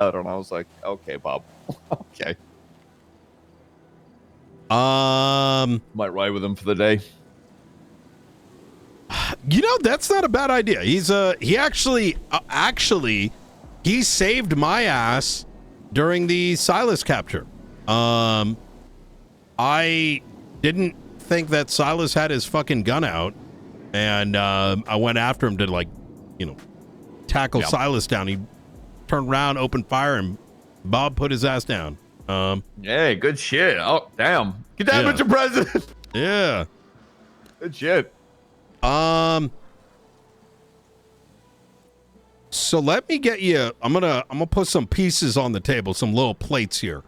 out, and I was like, okay, Bob. Okay. Might ride with him for the day. You know, that's not a bad idea. He actually he saved my ass during the Silas capture. I didn't think that Silas had his fucking gun out, and I went after him to, like, you know, tackle Silas down. He turned around, opened fire, and Bob put his ass down. Hey, good shit. Oh, damn. Get that, Mr. President. Yeah. Good shit. So let me get you. I'm gonna put some pieces on the table, some little plates here.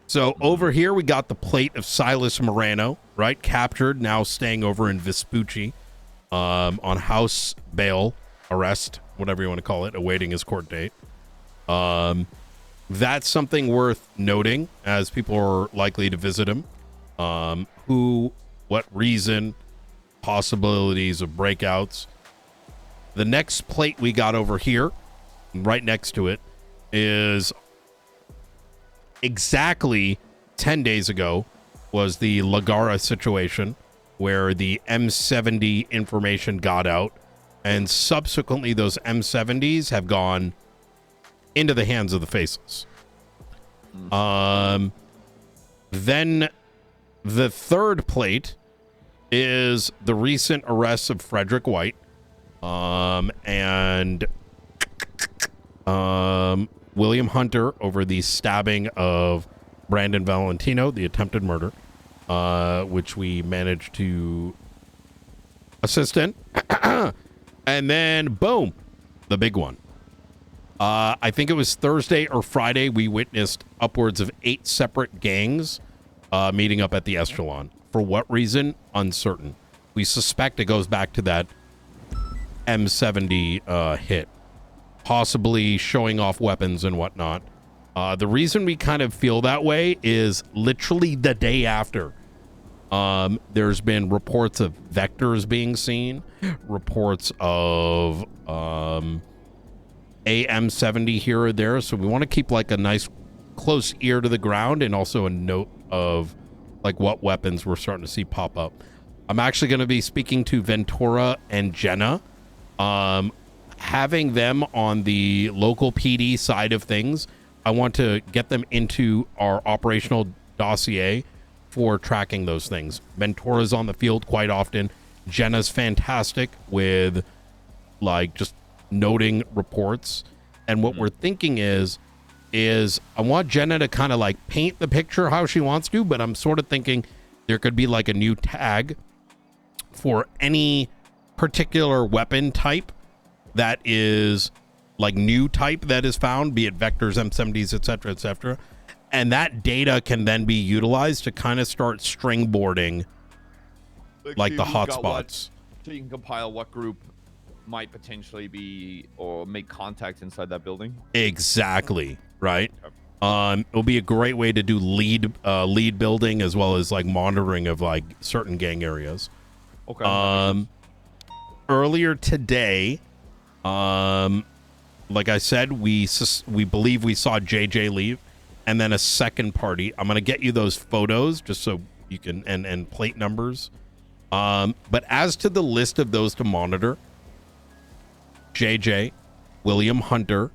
So over here we got the plate of Silas Moreno, right? Captured, now staying over in Vespucci, on house bail, arrest, whatever you want to call it, awaiting his court date. That's something worth noting, as people are likely to visit him. Who, what reason, possibilities of breakouts. The next plate we got over here, right next to it, is exactly 10 days ago was the Lagara situation, where the M70 information got out, and subsequently those M70s have gone into the hands of the Faceless. Then the third plate is the recent arrests of Frederick White, and William Hunter over the stabbing of Brandon Valentino, the attempted murder, which we managed to assist in. And then, boom, the big one. I think it was Thursday or Friday, we witnessed upwards of 8 separate gangs meeting up at the Echelon. For what reason? Uncertain. We suspect it goes back to that M70 hit, possibly showing off weapons and whatnot. The reason we kind of feel that way is literally the day after. There's been reports of vectors being seen, reports of AM70 here or there. So we want to keep like a nice close ear to the ground, and also a note of like what weapons we're starting to see pop up. I'm actually going to be speaking to Ventura and Jenna, having them on the local PD side of things. I want to get them into our operational dossier for tracking those things. Ventura's on the field quite often. Jenna's fantastic with like just noting reports. And what we're thinking is I want Jenna to kind of like paint the picture how she wants to, but I'm sort of thinking there could be like a new tag for any particular weapon type that is like new type that is found, be it vectors, M70s, etc., etc. And that data can then be utilized to kind of start stringboarding like the hotspots. So you can compile what group might potentially be or make contact inside that building. Exactly. Right. It'll be a great way to do lead building, as well as like monitoring of like certain gang areas. Okay. Earlier today, like I said, we believe we saw JJ leave, and then a second party. I'm gonna get you those photos just so you can and plate numbers. But as to the list of those to monitor, JJ, William Hunter,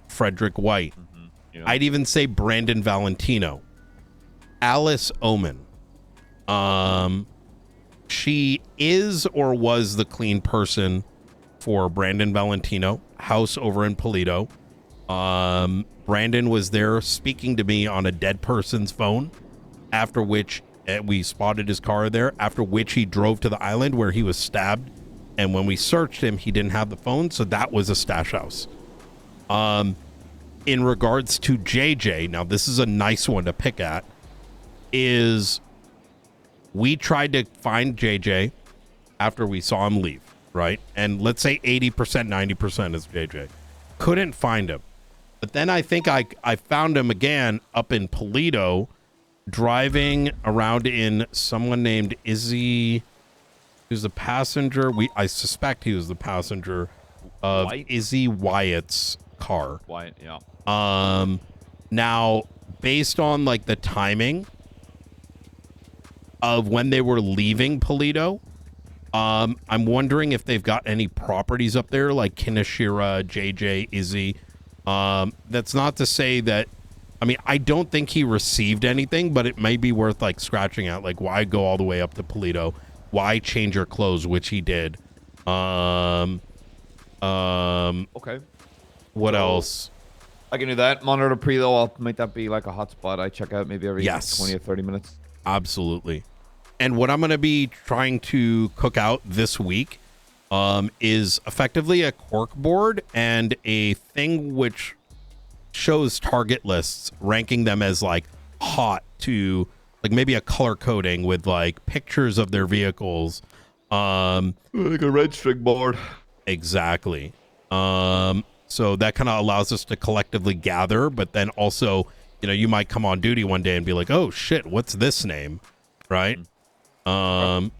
Frederick White. Yeah. I'd even say Brandon Valentino, Alice Oman. She is or was the clean person for Brandon Valentino, house over in Polito. Brandon was there speaking to me on a dead person's phone, after which we spotted his car there, after which he drove to the island where he was stabbed. And when we searched him, he didn't have the phone, so that was a stash house. In regards to JJ, now this is a nice one to pick at, is we tried to find JJ after we saw him leave, right? And let's say 80%, 90% is JJ. Couldn't find him. But then I think I found him again up in Polito, driving around in someone named Izzy. He was the passenger. I suspect he was the passenger of Izzy Wyatt's car. White, yeah. Now, based on like the timing of when they were leaving Polito, I'm wondering if they've got any properties up there like Kineshira, JJ, Izzy. That's not to say that, I mean, I don't think he received anything, but it may be worth like scratching out, like why go all the way up to Polito? Why change your clothes, which he did. Okay. What else? I can do that. Monitor pre though. I'll make that be like a hotspot I check out maybe every Yes. 20 or 30 minutes. Absolutely. And what I'm going to be trying to cook out this week is effectively a cork board and a thing which shows target lists, ranking them as like hot to like maybe a color coding with like pictures of their vehicles. Like a red string board. Exactly. So that kind of allows us to collectively gather, but then also, you know, you might come on duty one day and be like, oh shit, what's this name? Right? So.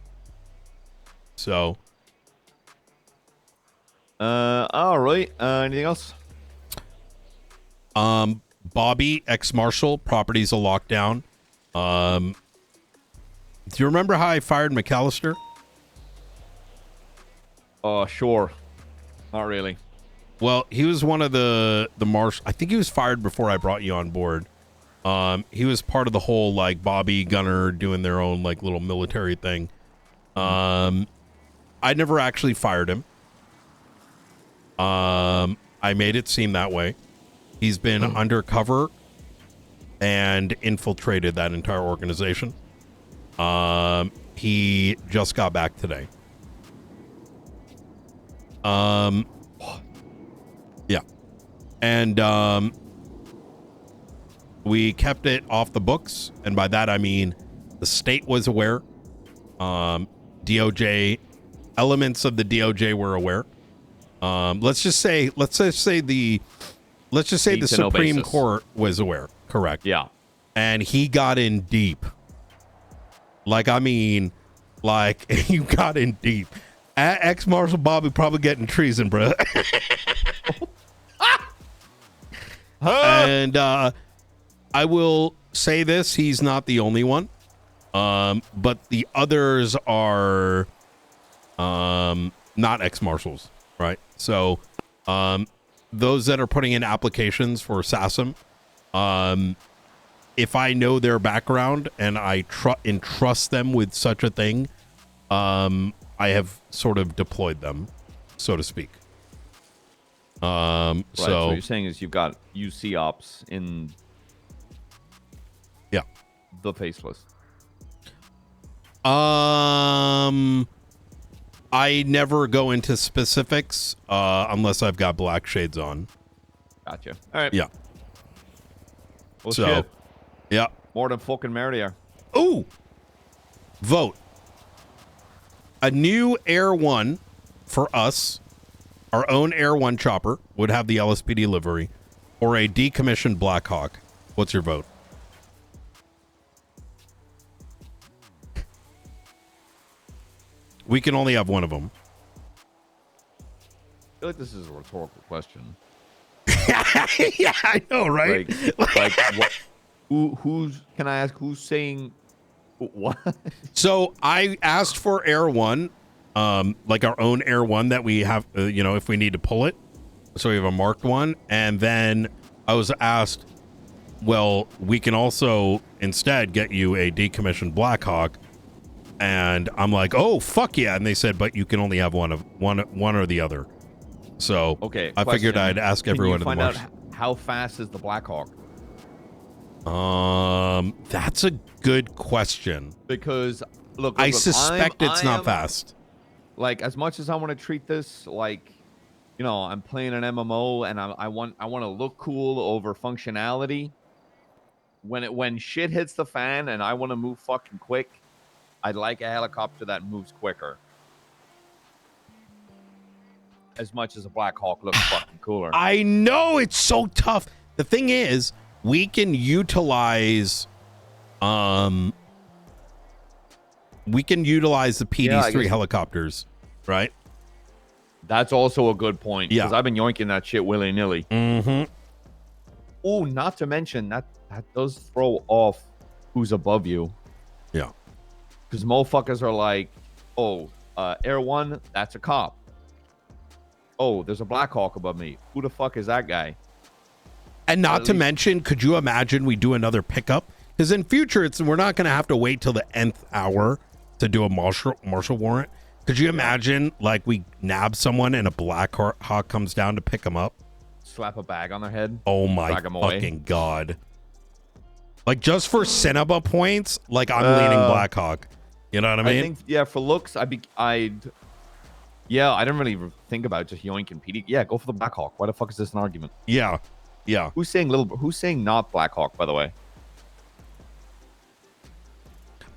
All right. Anything else? Bobby, ex-marshal, properties a lockdown. Do you remember how I fired McAllister? Sure. Not really. Well, he was one of the marshal. I think he was fired before I brought you on board. He was part of the whole like Bobby Gunner doing their own like little military thing. I never actually fired him. I made it seem that way. He's been undercover and infiltrated that entire organization. He just got back today. Yeah. And we kept it off the books, and by that I mean the state was aware. DOJ, elements of the DOJ were aware. Let's just say the Supreme Court was aware. Correct. Yeah. And he got in deep. Like, I mean, like, you got in deep. Ex-Marshal Bobby probably getting treason, bro. And I will say this, he's not the only one. But the others are not ex-marshals, right? So those that are putting in applications for SASM, if I know their background and I entrust them with such a thing, I have sort of deployed them, so to speak. Right, so so what you're saying is you've got UC ops in the FACELESS. I never go into specifics unless I've got black shades on. Gotcha. All right. Yeah. Well, So, shit. yeah. More than fucking merrier. Ooh. Vote. A new Air 1 for us, our own Air 1 chopper, would have the LSPD livery, or a decommissioned Black Hawk. What's your vote? We can only have one of them. I feel like this is a rhetorical question. Yeah, I know, right? Like what? Who's? Can I ask who's saying what? So I asked for Air 1, like our own Air 1 that we have, if we need to pull it. So we have a marked one. And then I was asked, well, we can also instead get you a decommissioned Black Hawk. And I'm like, oh, fuck yeah. And they said, but you can only have one or the other. So Okay. I figured I'd ask everyone in the marsh. Can you find out how fast is the Black Hawk? That's a good question. Because look, I suspect it's not fast. Like, as much as I want to treat this like, I'm playing an MMO and I want to look cool over functionality. When shit hits the fan and I want to move fucking quick, I'd like a helicopter that moves quicker. As much as a Black Hawk looks fucking cooler. I know, it's so tough. The thing is, we can utilize the PD3 helicopters, right? That's also a good point. Yeah. Because I've been yoinking that shit willy-nilly. Mm-hmm. Oh, not to mention that does throw off who's above you. Yeah. Because motherfuckers are like, oh, Air 1, that's a cop. Oh, there's a Black Hawk above me. Who the fuck is that guy? And not to mention, could you imagine we do another pickup? Because in future, we're not going to have to wait till the nth hour to do a marshal warrant. Could you imagine, like, we nab someone and a Black Hawk comes down to pick them up? Slap a bag on their head. Oh my fucking god! Like, just for Cinnaba points, like, I'm leaning Black Hawk. You know what I mean? I think, yeah, for looks, yeah, I didn't really think about just yoinking PD. Yeah, go for the Black Hawk. Why the fuck is this an argument? Yeah, yeah. Who's saying not Black Hawk, by the way?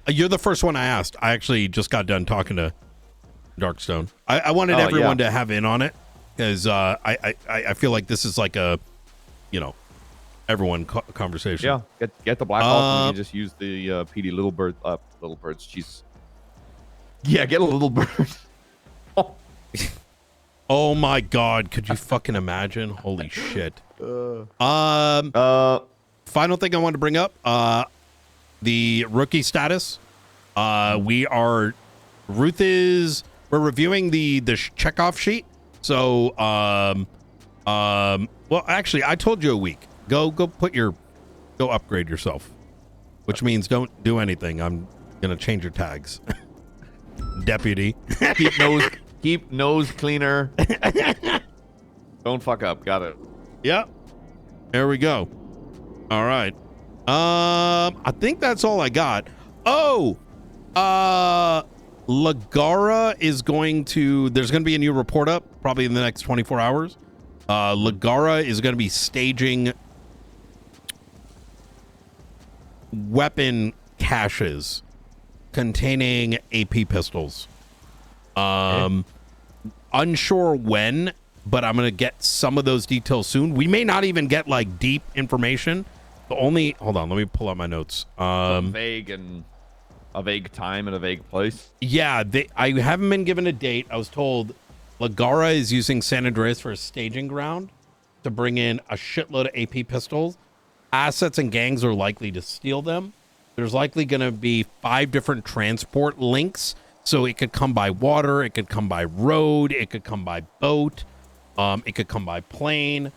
You're the first one I asked. I actually just got done talking to Darkstone. I wanted everyone to have in on it because I feel like this is like a, everyone conversation. Yeah, get the Black Hawk and you just use the PD little birds. Jeez. Yeah, get a little bird. Oh my god, could you fucking imagine? Holy shit. Final thing I wanted to bring up, the rookie status. We're reviewing the checkoff sheet. So well, actually, I told you a week. Go upgrade yourself. Which means don't do anything. I'm gonna change your tags. Deputy. Keep nose cleaner. Don't fuck up. Got it. Yep. There we go. All right. I think that's all I got. Oh, Lagara is there's going to be a new report up probably in the next 24 hours. Lagara is going to be staging weapon caches containing AP pistols. Unsure when, but I'm going to get some of those details soon. We may not even get like deep information. Hold on, let me pull out my notes. A vague time and a vague place. Yeah, I haven't been given a date. I was told Lagara is using San Andreas for a staging ground to bring in a shitload of AP pistols. Assets and gangs are likely to steal them. There's likely going to be 5 different transport links. So it could come by water, it could come by road, it could come by boat, it could come by plane,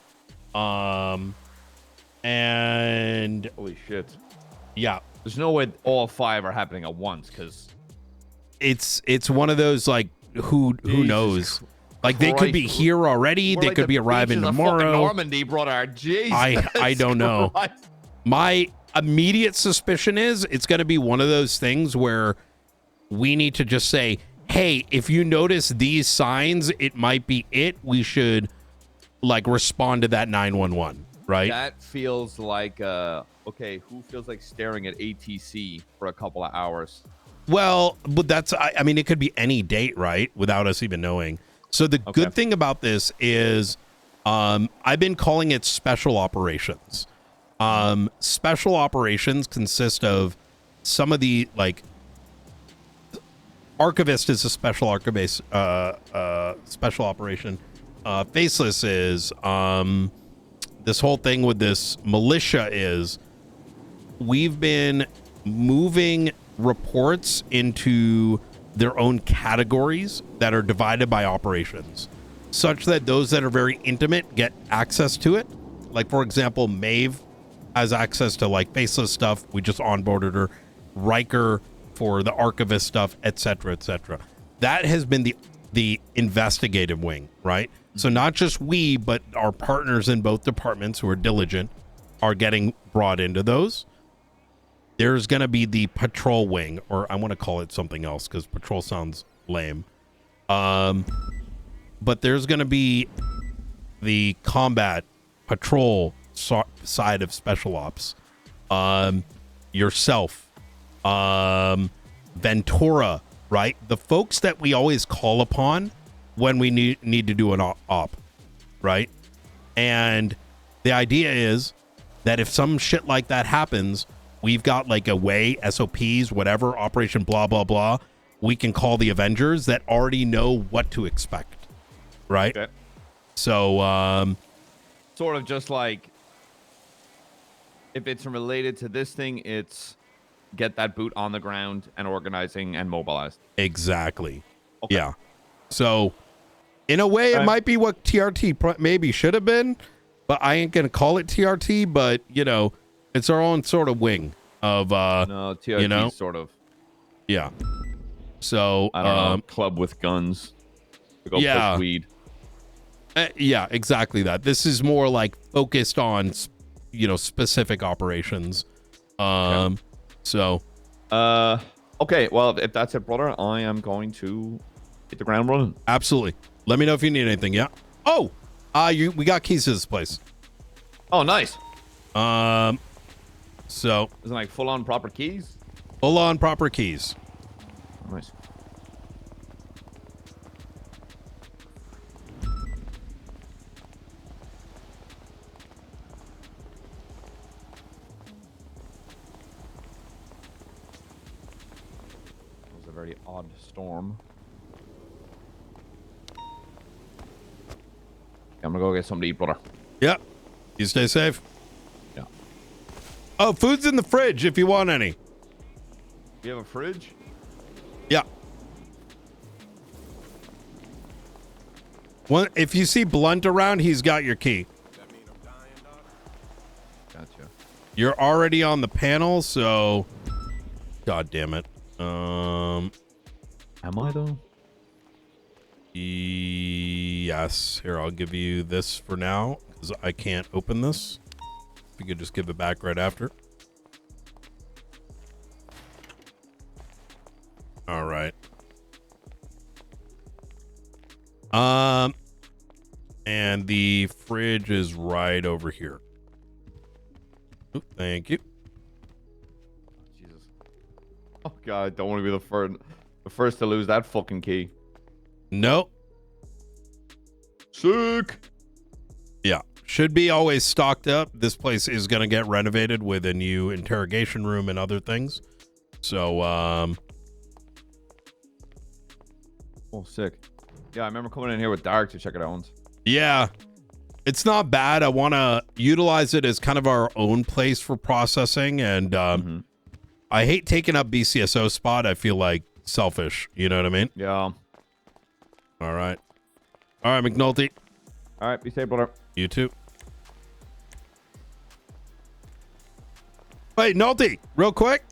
and holy shit, yeah, there's no way all 5 are happening at once because it's one of those like who knows, like they could be here already, they could be arriving tomorrow. Normandy, brother. Jesus, I don't know. Christ. My immediate suspicion is it's going to be one of those things where we need to just say, hey, if you notice these signs, it might be it. We should like respond to that 911, right? That feels like okay, who feels like staring at ATC for a couple of hours? Well, but I mean, it could be any date, right? Without us even knowing. So the good thing about this is I've been calling it special operations. Special operations consist of some of the like Archivist is a special archivist, special operation. Faceless is this whole thing with this militia is we've been moving reports into their own categories that are divided by operations, such that those that are very intimate get access to it. Like, for example, Maeve has access to like Faceless stuff. We just onboarded her. Riker for the archivist stuff, etc., etc. That has been the investigative wing, right? So not just we, but our partners in both departments who are diligent are getting brought into those. There's going to be the patrol wing, or I want to call it something else because patrol sounds lame. But there's going to be the combat patrol side of special ops. Yourself, Ventura, right? The folks that we always call upon when we need to do an op, right? And the idea is that if some shit like that happens, we've got like a way, SOPs, whatever, Operation blah, blah, blah. We can call the Avengers that already know what to expect, right? Okay. So, Sort of just like if it's related to this thing, it's get that boot on the ground and organizing and mobilized. exactly. Okay. Yeah. So, in a way, it might be what TRT maybe should have been, but I ain't gonna call it TRT. But you know, it's our own sort of wing of no TRT you know, sort of. yeah. So I don't know, club with guns to go yeah, push weed. Yeah, exactly that. This is more like focused on, you know, specific operations. Okay. So, okay. Well, if that's it, brother, I am going to hit the ground running. absolutely. Let me know if you need anything. Yeah. Oh, we got keys to this place. Oh, nice. So Is it like full on proper keys? full on proper keys. Nice. That was a very odd storm. I'm gonna go get something to eat, brother. Yeah. You stay safe. Yeah. Oh, food's in the fridge if you want any. You have a fridge? Yeah. Well, if you see Blunt around, he's got your key. Gotcha. You're already on the panel, so God damn it. Am I though? Yes. Here, I'll give you this for now because I can't open this. If you could just give it back right after. All right. And the fridge is right over here. Oop, thank you. Jesus. Oh god, I don't want to be the first to lose that fucking key. Nope. Sick. Yeah. Should be always stocked up. This place is going to get renovated with a new interrogation room and other things. So, Oh, sick. Yeah, I remember coming in here with Dark to check it out once. yeah, it's not bad. I want to utilize it as kind of our own place for processing. And I hate taking up BCSO spot. I feel like selfish. You know what I mean? Yeah. All right. All right, McNaulty. All right, be safe, brother. You too. Wait, Nulty, real quick.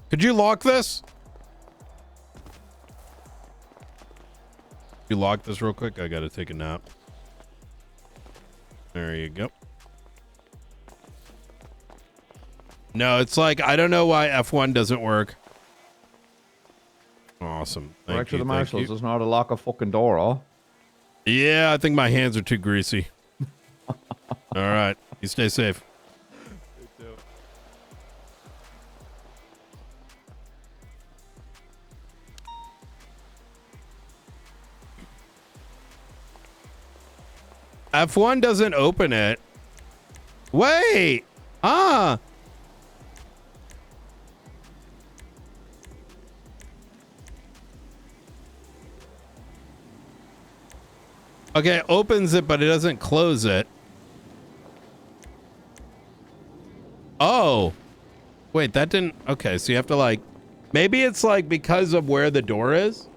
Could you lock this? You lock this real quick? I gotta take a nap. There you go. No, it's like, I don't know why F1 doesn't work. Awesome. Thank you. The marshals doesn't know how to lock a fucking door, huh? Yeah, I think my hands are too greasy. All right. You stay safe. F1 doesn't open it. Wait. Okay, it opens it, but it doesn't close it. Oh. Wait, that didn't... Okay, so you have to like... Maybe it's like because of where the door is.